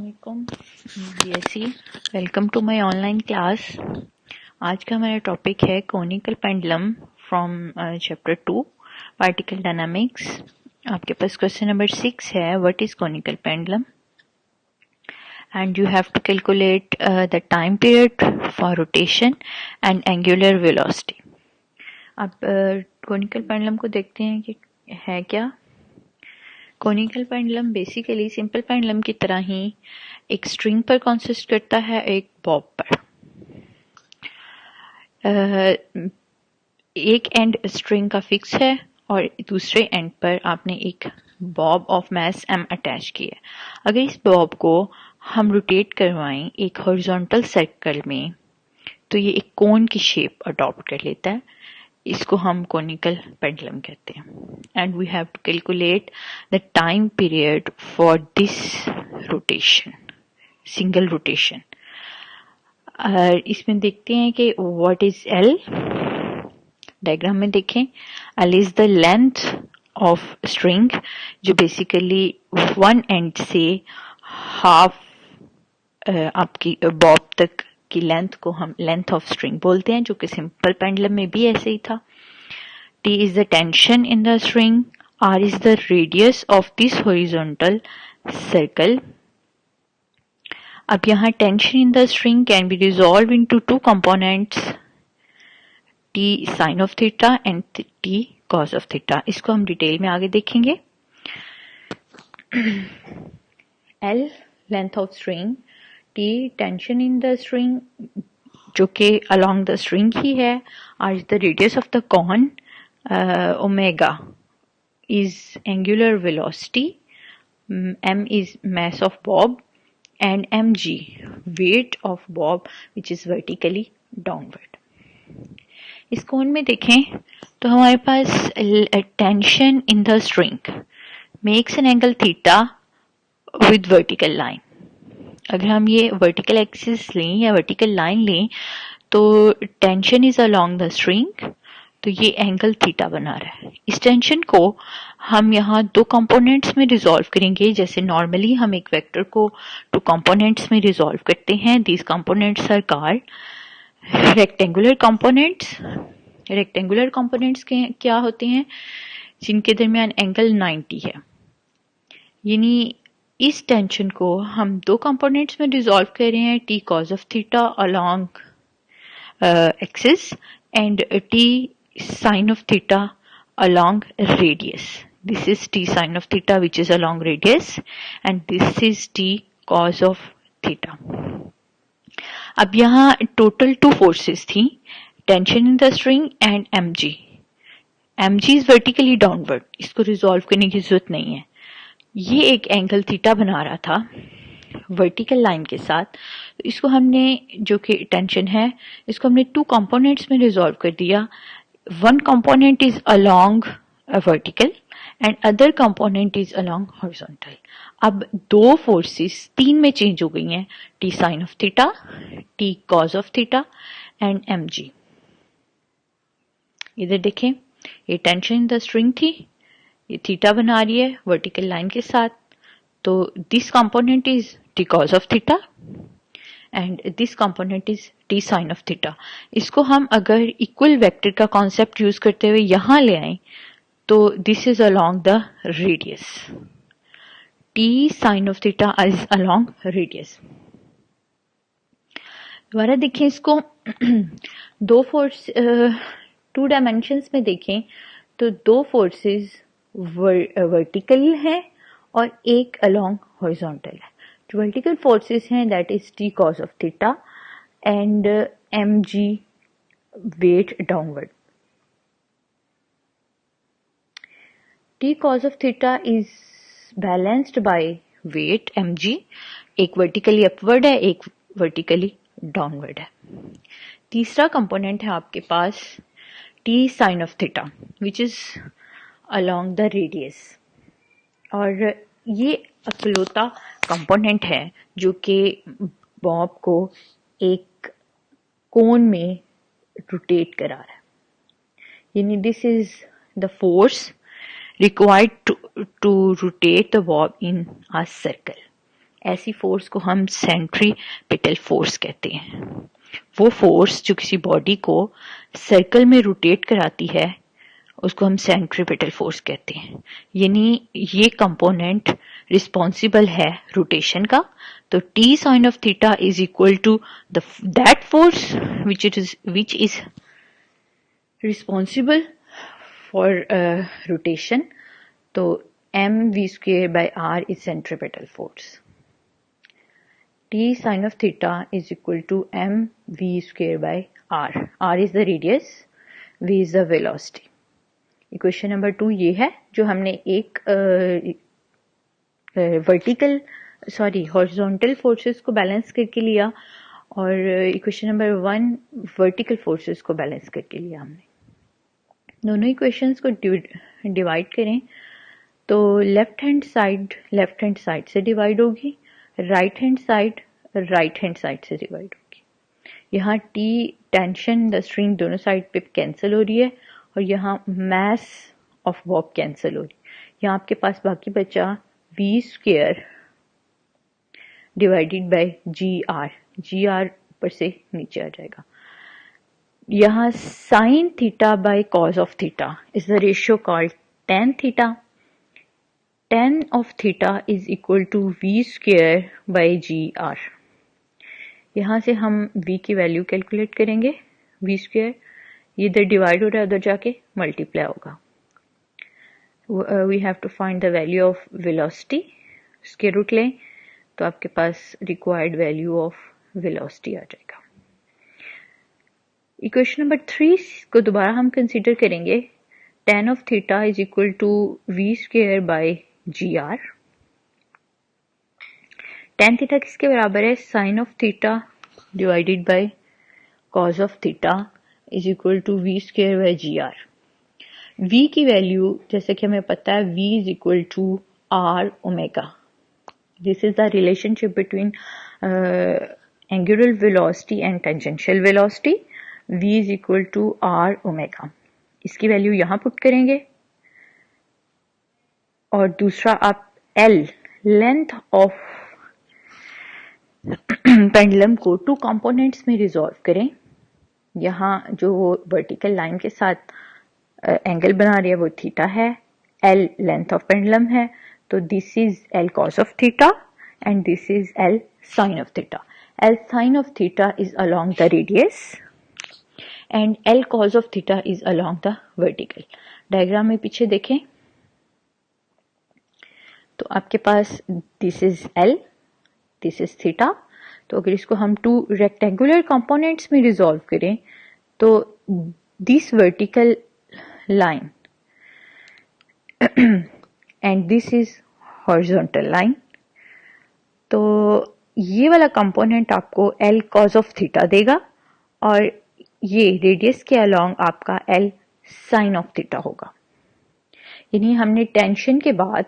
अस्सलामुअलैकुम GSC, welcome to my online class. आज का हमारा टॉपिक है conical pendulum from chapter 2 particle dynamics. आपके पास क्वेश्चन नंबर 6 है, what is conical pendulum and you have to calculate the time period for rotation and angular velocity. आप conical pendulum को देखते हैं कि है क्या। Conical pendulum basically simple pendulum की तरह ही एक स्ट्रिंग पर कंसिस्ट करता है, एक बॉब पर। एक एंड स्ट्रिंग का फिक्स है और दूसरे एंड पर आपने एक Bob of mass m attach की है। अगर इस बॉब को हम रोटेट करवाएं एक हॉरिजॉन्टल सर्कल में तो ये एक कोन की शेप अडॉप्ट कर लेता है। इसको हम कोनिकल पेंडुलम कहते हैं and we have to calculate the time period for this rotation, single rotation. इसमें देखते हैं कि व्हाट इज एल। डायग्राम में देखें, L is the length of string जो बेसिकली वन एंड से हाफ आपकी बॉब तक की लेंथ को हम लेंथ ऑफ स्ट्रिंग बोलते हैं, जो कि सिंपल पेंडुलम में भी ऐसे ही था। T is the tension in the string, R is the radius of this horizontal circle. अब यहाँ tension in the string can be resolved into two components, T sin of theta and T cos of theta. इसको हम detail में आगे देखेंगे। L length of string, T tension in the string जो कि along the string ही है, R is the radius of the cone, omega is angular velocity, m is mass of bob and mg weight of bob which is vertically downward. इस कोण में देखें तो हमारे पास tension in the string makes an angle theta with vertical line. अगर हम ये vertical axis लें या वर्टिकल लाइन लें तो tension is along the string, तो ये एंगल थीटा बना रहा है। इस टेंशन को हम यहाँ दो कंपोनेंट्स में रिजॉल्व करेंगे। जैसे नॉर्मली हम एक वेक्टर को टू कंपोनेंट्स में रिजॉल्व करते हैं। These components are called rectangular components. Rectangular components के क्या होते हैं? जिनके दरमियान एंगल 90 है। यानी इस टेंशन को हम दो कंपोनेंट्स में डिसॉल्व कर रहे हैं, T cos of theta along axis and T sine of theta along radius. This is T sine of theta which is along radius and this is T cos of theta. अब यहाँ total two forces थी, tension in the string and mg। mg is vertically downward, इसको resolve करने की जरूरत नहीं है। ये एक एंगल थीटा बना रहा था वर्टिकल लाइन के साथ, तो इसको हमने जो कि टेंशन है इसको हमने टू कंपोनेंट्स में रिजॉल्व कर दिया। One component is along vertical and other component is along horizontal. अब दो फोर्सेस तीन में चेंज हो गई हैं, T sine of theta, T cos of theta and mg। इधर देखें, ये टेंशन इन द स्ट्रिंग थी, ये थीटा बना रही है वर्टिकल लाइन के साथ, तो this component is T cos of theta and this component is T sine of theta. इसको हम अगर इक्वल वेक्टर का कॉन्सेप्ट यूज करते हुए यहां ले आए तो this is along the radius, T sine of theta is along radius. दोबारा देखें इसको, दो फोर्स टू डायमेंशंस में देखें तो दो फोर्सेस वर्टिकल है और एक अलोंग हॉरिजॉन्टल है। जो वर्टिकल फोर्सेस हैं that is T cos of theta and mg weight downward. T cos of theta is balanced by weight mg, एक वर्टिकली अपवर्ड है, एक वर्टिकली डाउनवर्ड है। तीसरा कंपोनेंट है आपके पास T sine of theta which is along the radius, और ये अकलौता कंपोनेंट है जो कि बॉब को एक कोन में रोटेट करा रहा है। यानी this is the force required to rotate the bob in a circle, ऐसी फोर्स को हम सेंट्रीपिटल फोर्स कहते हैं। वो फोर्स जो किसी बॉडी को सर्कल में रोटेट कराती है उसको हम सेंट्रीपिटल फोर्स कहते हैं। यानी ये कंपोनेंट रिस्पॉन्सिबल है रोटेशन का। तो T sine of theta is equal to that force which is responsible for rotation. तो mv square by r is centripetal force. T sin of theta is equal to mv square by r. r is the radius, v is the velocity. Equation number 2 ये है जो हमने एक horizontal forces को balance करके लिया और equation number 1 vertical forces को बैलेंस करके लिया हमने। दोनों इक्वेशंस को डिवाइड करें तो लेफ्ट हैंड साइड से डिवाइड होगी, राइट हैंड साइड से डिवाइड होगी। यहाँ टी टेंशन द स्ट्रिंग दोनों साइड पे कैंसिल हो रही है और यहाँ मास ऑफ वर्क कैंसिल हो रही है। यहाँ आपके पास बाकी बचा v square divided by g r ऊपर से नीचे आ जाएगा। यहाँ sine theta by cos of theta is the ratio called tan theta. tan of theta is equal to v square by gr। यहाँ से हम v की वैल्यू कैलकुलेट करेंगे। v स्क्वायर ये इधर डिवाइड हो रहा है, उधर जाके मल्टीप्लाई होगा। We have to find the value of velocity. Square root लें तो आपके पास रिक्वायर्ड वैल्यू ऑफ वेलोसिटी आ जाएगा। इक्वेशन नंबर 3 को दोबारा हम कंसीडर करेंगे। tan of theta is equal to v square by gr। tan theta किसके बराबर है? Sine of theta divided by cos of theta is equal to v square by gr। v की value जैसे कि हमें पता है v is equal to r omega. This is the relationship between angular velocity and tangential velocity. v is equal to r omega. इसकी value यहां put करेंगे और दूसरा आप L लेंथ ऑफ पेंडुलम को 2 कंपोनेंट्स में रिजॉल्व करें। यहाँ जो वर्टिकल लाइन के साथ एंगल बना रही है वो थीटा है, L लेंथ ऑफ पेंडुलम है, तो this is L cos of theta and this is L sin of theta. L sin of theta is along the radius and L cos of theta is along the vertical. Diagram में पीछे देखें तो आपके पास this is L, this is theta. तो अगर इसको हम 2 रेक्टेंगुलर कंपोनेंट्स में रिजॉल्व करें तो this vertical line and this is horizontal line. तो ये वाला कंपोनेंट आपको L cos ऑफ थीटा देगा और ये रेडियस के अलोंग आपका L sin ऑफ थीटा होगा। यानी हमने टेंशन के बाद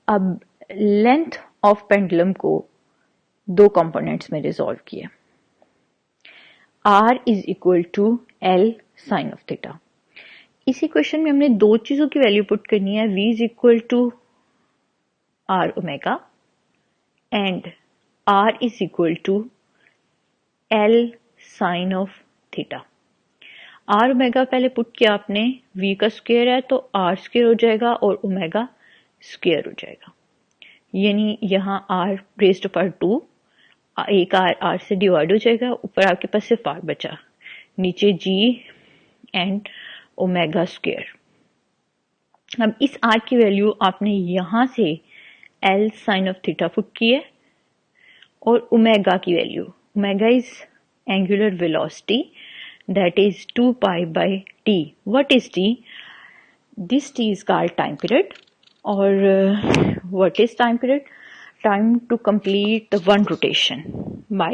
अब लेंथ ऑफ पेंडुलम को 2 कंपोनेंट्स में रिजॉल्व किया। R is equal to L sine of theta. इस इक्वेशन में हमने 2 चीजों की वैल्यू पुट करनी है। V is equal to R omega and R is equal to L sine of theta. R omega पहले पुट किया आपने, V का स्क्वायर है तो R स्क्वायर हो जाएगा और ओमेगा स्क्वायर हो जाएगा। यानी यहाँ R रेज्ड पावर 2, एक R से डिवाइड हो जाएगा, ऊपर आपके पास सिर्फ R बचा, नीचे G एंड ओमेगा स्क्वायर। अब इस R की वैल्यू आपने यहाँ से L sine of theta put की है और ओमेगा की value, omega is angular velocity that is 2 pi by t. What is t? This t is called time period or what is time period? Time to complete the one rotation by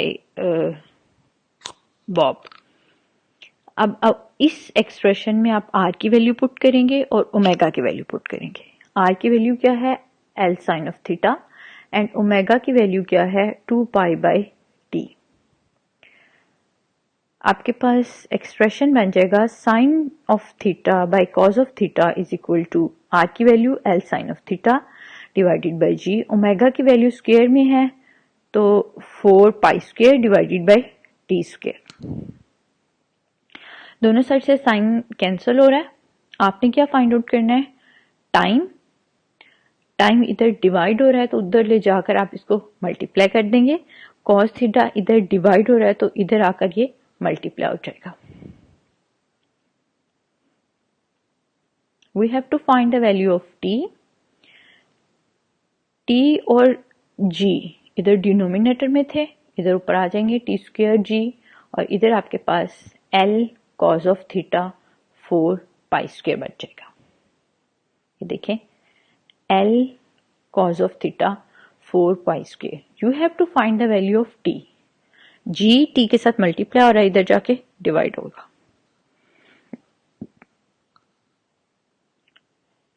bob. अब इस expression में आप r की value put करेंगे और omega की value put करेंगे। r की वैल्यू क्या है? L sin of theta and omega की वैल्यू क्या है? 2 pi by t. आपके पास एक्सप्रेशन बन जाएगा sine of theta by cos of theta is equal to R की value L sine of theta divided by g. Omega की value square में है तो 4 pi square divided by T square. दोनों side से साइन कैंसिल हो रहा है। आपने क्या फाइंड आउट करना है? टाइम। टाइम इधर डिवाइड हो रहा है तो उधर ले जाकर आप इसको मल्टीप्लाई कर देंगे। कॉस थीटा इधर डिवाइड हो रहा है तो इधर आकर ये मल्टीप्लाई हो जाएगा। We have to find the value of T. T और जी इधर डिनोमिनेटर में थे, इधर ऊपर आ जाएंगे टी स्क्वायर जी, और इधर आपके पास L cos of theta 4 pi square बच जाएगा। ये देखें, L cos of theta 4 pi square. You have to find the value of t. g t के साथ मल्टीप्लाई हो रहा है, इधर जाके डिवाइड होगा।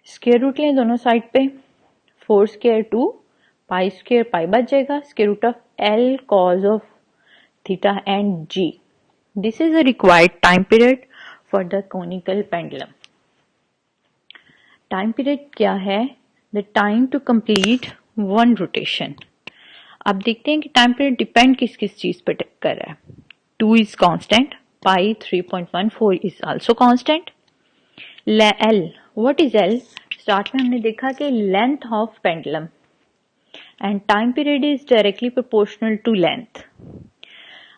स्क्वायर रूट लें दोनों साइड पे, 4 स्क्वायर 2 पाई स्क्वायर पाई बच जाएगा। Square root of L cos of theta and g. This is a required time period for the conical pendulum. Time period क्या है? The time to complete one rotation. अब देखते हैं कि time period depend किस किस चीज पर कर रहा है। 2 is constant, pi 3.14 is also constant. L, what is L? Start में हमने देखा कि length of pendulum and time period is directly proportional to length.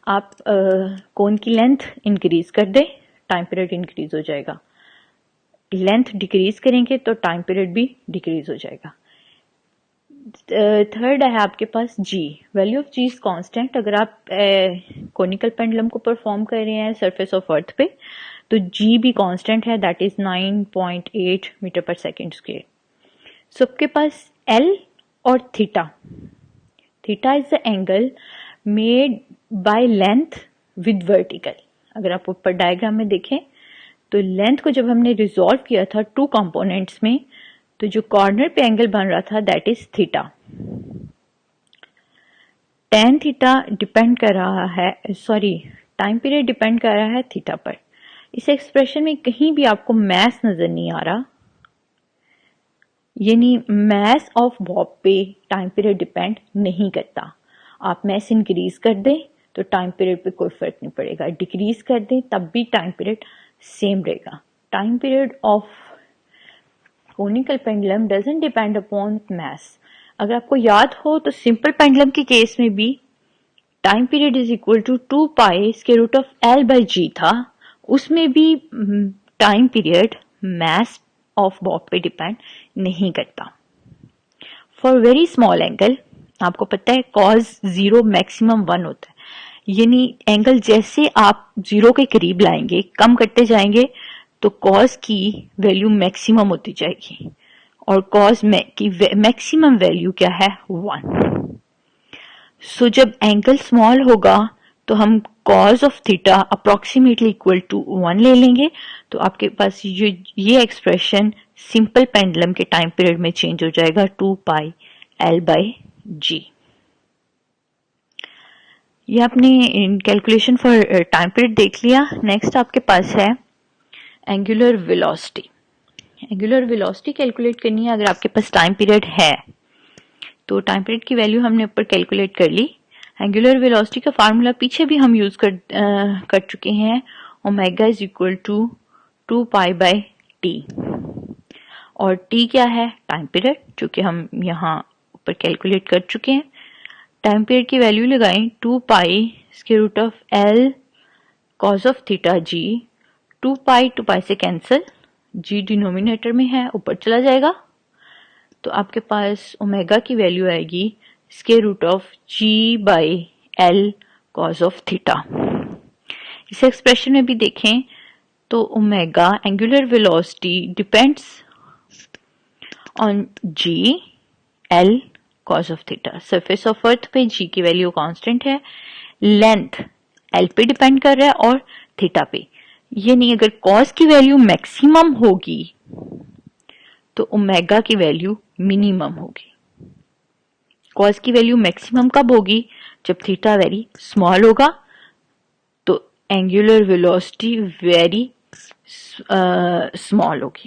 आप कोन की लेंथ इंक्रीज कर दे, टाइम पीरियड इंक्रीज हो जाएगा। लेंथ डिक्रीज करेंगे तो टाइम पीरियड भी डिक्रीज हो जाएगा। थर्ड है आपके पास g. Value of g is constant. अगर आप कोनिकल पेंडुलम को परफॉर्म कर रहे हैं सरफेस ऑफ अर्थ पे तो जी भी कांस्टेंट है, दैट इज 9.8 मीटर पर सेकेंड स्क्वायर। सो आपके पास एल और theta. Theta is the angle made by length with vertical. अगर आप ऊपर डायग्राम में देखें तो लेंथ को जब हमने रिजॉल्व किया था 2 कंपोनेंट्स में, तो जो कॉर्नर पे एंगल बन रहा था that is theta. Tan theta depend कर रहा है, टाइम पीरियड डिपेंड कर रहा है थीटा पर। इस एक्सप्रेशन में कहीं भी आपको मैस नजर नहीं आ रहा, यानी मैस ऑफ बॉब पे टाइम पीरियड डिपेंड नहीं करता। आप मैस इंक्रीज कर दें तो टाइम पीरियड पे कोई फर्क नहीं पड़ेगा, डिक्रीज कर दें तब भी टाइम पीरियड सेम रहेगा। Time period of conical pendulum doesn't depend upon mass. अगर आपको याद हो तो सिंपल पेंडुलम के केस में भी time period is equal to 2 pi square root of L by g था। उसमें भी time period mass of bob पे डिपेंड नहीं करता। फॉर वेरी स्मॉल एंगल आपको पता है कॉस 0 मैक्सिमम 1 होता है, यानी एंगल जैसे आप 0 के करीब लाएंगे, कम करते जाएंगे तो कॉस की वैल्यू मैक्सिमम होती जाएगी, और कॉस की मैक्सिमम वैल्यू क्या है? 1। सो जब एंगल स्मॉल होगा तो हम cos of theta approximately equal to 1 ले लेंगे। तो आपके पास ये एक्सप्रेशन सिंपल पेंडुलम के टाइम पीरियड में चेंज हो जाएगा 2 पाई एल बाई जी। ये आपने कैलकुलेशन फॉर टाइम पीरियड देख लिया। नेक्स्ट आपके पास है angular velocity. Angular velocity calculate करनी है अगर आपके पास टाइम पीरियड है तो। टाइम पीरियड की वैल्यू हमने ऊपर कैलकुलेट कर ली। एंगुलर वेलोसिटी का फार्मूला पीछे भी हम यूज कर चुके हैं, omega is equal to 2 pi by T, और टी क्या है? टाइम पीरियड, जो कि हम यहाँ ऊपर कैलकुलेट कर चुके हैं। टाइम पीरियड की वैल्यू लगाएं 2 pi square root of L cos of theta g. 2 pi से कैंसिल, जी डिनोमिनेटर में है ऊपर चला जाएगा, तो आपके पास ओमेगा की वैल्यू आएगी square root of ji by L cos of theta. इस एक्सप्रेशन में भी देखें तो omega angular velocity depends on G L cos of theta. Surface of earth पे जी की वैल्यू कांस्टेंट है, लेंथ एल पे डिपेंड कर रहा है और थीटा पे। ये नहीं, अगर कॉस की वैल्यू मैक्सिमम होगी तो ओमेगा की वैल्यू मिनिमम होगी। कॉस की वैल्यू मैक्सिमम कब होगी? जब थीटा वेरी स्मॉल होगा, तो एंगुलर वेलोसिटी वेरी स्मॉल होगी।